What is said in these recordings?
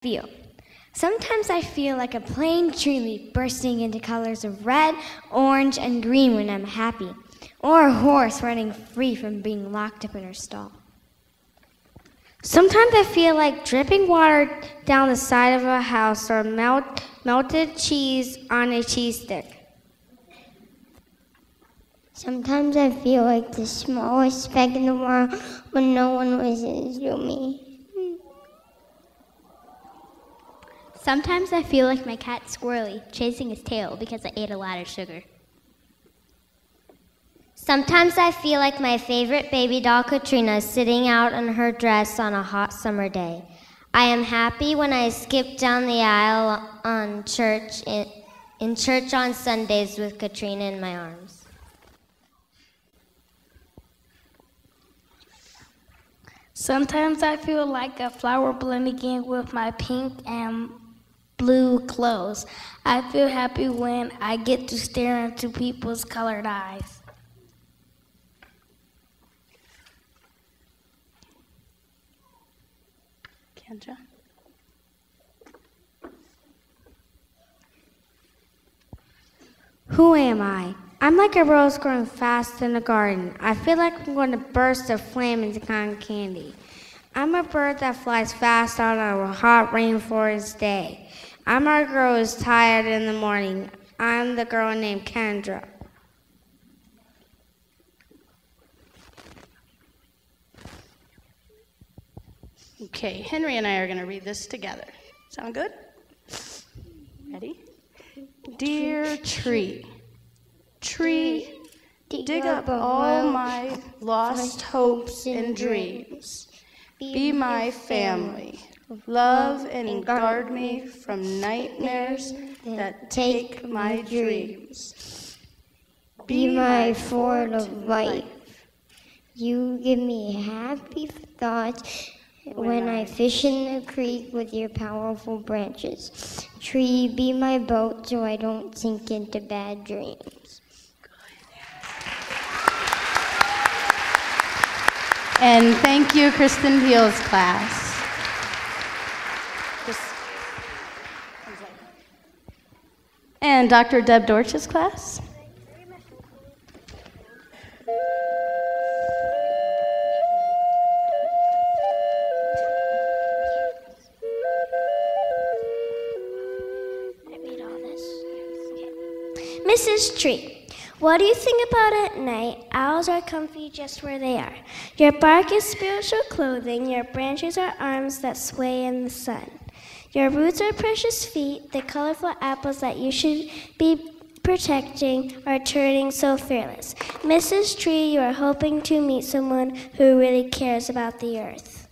feel. Sometimes I feel like a plain tree leaf bursting into colors of red, orange, and green when I'm happy, or a horse running free from being locked up in her stall. Sometimes I feel like dripping water down the side of a house or melted cheese on a cheese stick. Sometimes I feel like the smallest speck in the world when no one listens to me. Sometimes I feel like my cat Squirrely chasing his tail because I ate a lot of sugar. Sometimes I feel like my favorite baby doll Katrina is sitting out in her dress on a hot summer day. I am happy when I skip down the aisle in church on Sundays with Katrina in my arms. Sometimes I feel like a flower blending in with my pink and blue clothes. I feel happy when I get to stare into people's colored eyes. Kendra? Who am I? I'm like a rose growing fast in a garden. I feel like I'm going to burst a flame into cotton candy. I'm a bird that flies fast on a hot rainforest day. I'm a girl who's tired in the morning. I'm the girl named Kendra. Okay, Henry and I are going to read this together. Sound good? Ready? Dear tree, tree, dig up all my lost hopes and dreams. Be my family. Love and guard me from nightmares that take my dreams. Be my fort of life. You give me happy thoughts when I fish in the creek with your powerful branches. Tree, be my boat so I don't sink into bad dreams. And thank you, Kristen Peel's class. And Dr. Deb Dorch's class. Mrs. Tree, what do you think about at night? Owls are comfy just where they are. Your bark is spiritual clothing. Your branches are arms that sway in the sun. Your roots are precious feet. The colorful apples that you should be protecting are turning so fearless. Mrs. Tree, you are hoping to meet someone who really cares about the earth.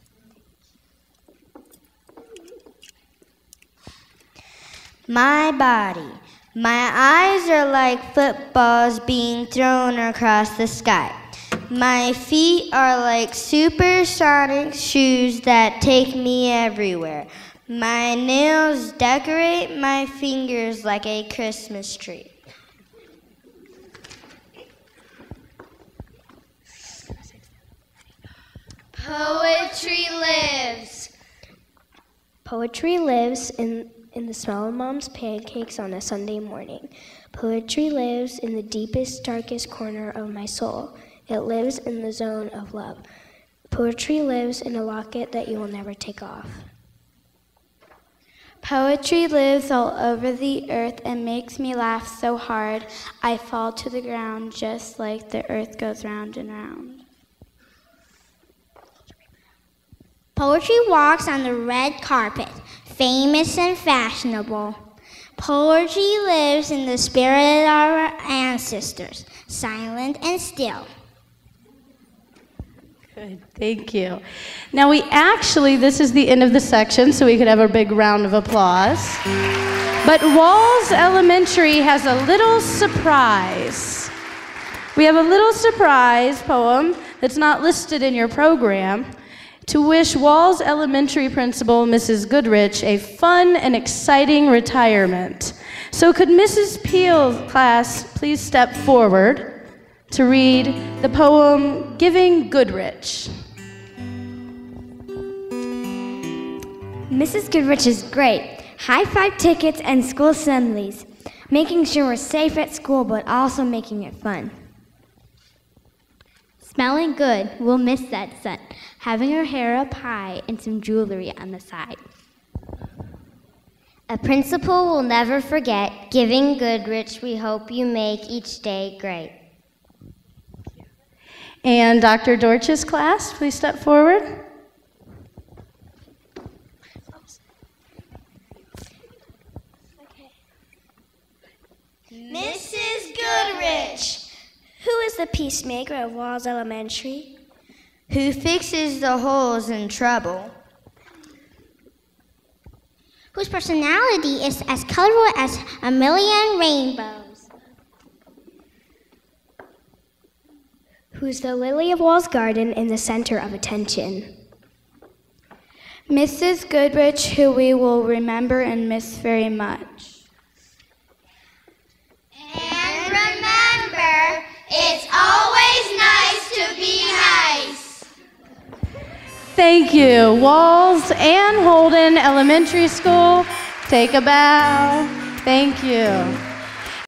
My body. My eyes are like footballs being thrown across the sky. My feet are like supersonic shoes that take me everywhere. My nails decorate my fingers like a Christmas tree. Poetry lives. Poetry lives in the smell of Mom's pancakes on a Sunday morning. Poetry lives in the deepest, darkest corner of my soul. It lives in the zone of love. Poetry lives in a locket that you will never take off. Poetry lives all over the earth and makes me laugh so hard I fall to the ground just like the earth goes round and round. Poetry walks on the red carpet, famous and fashionable. Poetry lives in the spirit of our ancestors, silent and still. Good, thank you. Now this is the end of the section, so we could have a big round of applause. But Walls Elementary has a little surprise. We have a little surprise poem that's not listed in your program to wish Walls Elementary Principal Mrs. Goodrich a fun and exciting retirement. So could Mrs. Peel's class please step forward to read the poem Giving Goodrich. Mrs. Goodrich is great. High-five tickets and school assemblies. Making sure we're safe at school, but also making it fun. Smelling good. We'll miss that scent. Having her hair up high and some jewelry on the side. A principal will never forget. Giving Goodrich, we hope you make each day great. And Dr. Dorch's class, please step forward. Mrs. Goodrich. Who is the peacemaker of Walls Elementary? Who fixes the holes in trouble? Whose personality is as colorful as a million rainbows? Who's the lily of Walls Garden in the center of attention? Mrs. Goodrich, who we will remember and miss very much. And remember, it's always nice to be nice. Thank you. Walls and Holden Elementary School, take a bow. Thank you.